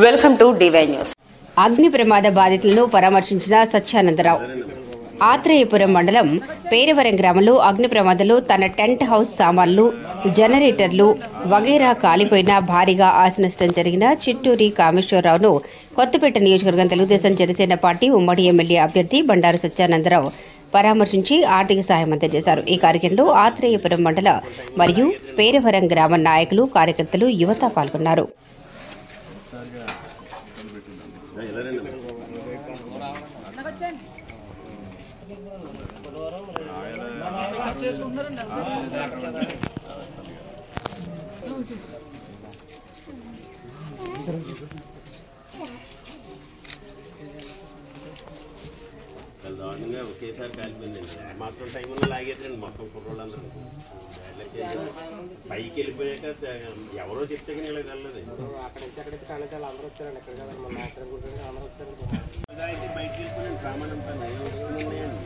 Welcome to DY news. అగ్ని ప్రమాద బాధితులను పరామర్శించిన సత్యానందరావు. ఆత్రేయపురం మండలం పేరవరం గ్రామంలో అగ్ని ప్రమాదంలో తన టెంట్ హౌస్ సామాన్లు, జనరేటర్లు వగైరా కాలిపోయిన భారీగా ఆస్తి నష్టం జరిగిన చిట్టూరి కామేశ్వరరావును కొత్తపేట నియోజకవర్గం తెలుగుదేశం జనసేన పార్టీ ఉమ్మడి ఎమ్మెల్యే అభ్యర్థి బండారు సత్యానందరావు పరామర్శించి ఆర్థిక సాయం అందజేశారు. ఈ కార్యక్రమంలో ఆత్రేయపురం మండల మరియు పేరవరం గ్రామ నాయకులు, కార్యకర్తలు, యువత పాల్గొన్నారు. దారుణంగా ఒకేసారి కాలిపోయిందండి. మాత్రం టైంలో లాగేదండి మొత్తం కుర్రోళ్ళందరూ పైకి వెళ్ళిపోయాక ఎవరో చెప్తే కానీ ఇలా వెళ్ళలేదు. అయితే బయటకు వెళ్ళిపోయాను సామాన్ అంతా ఉన్నాయండి.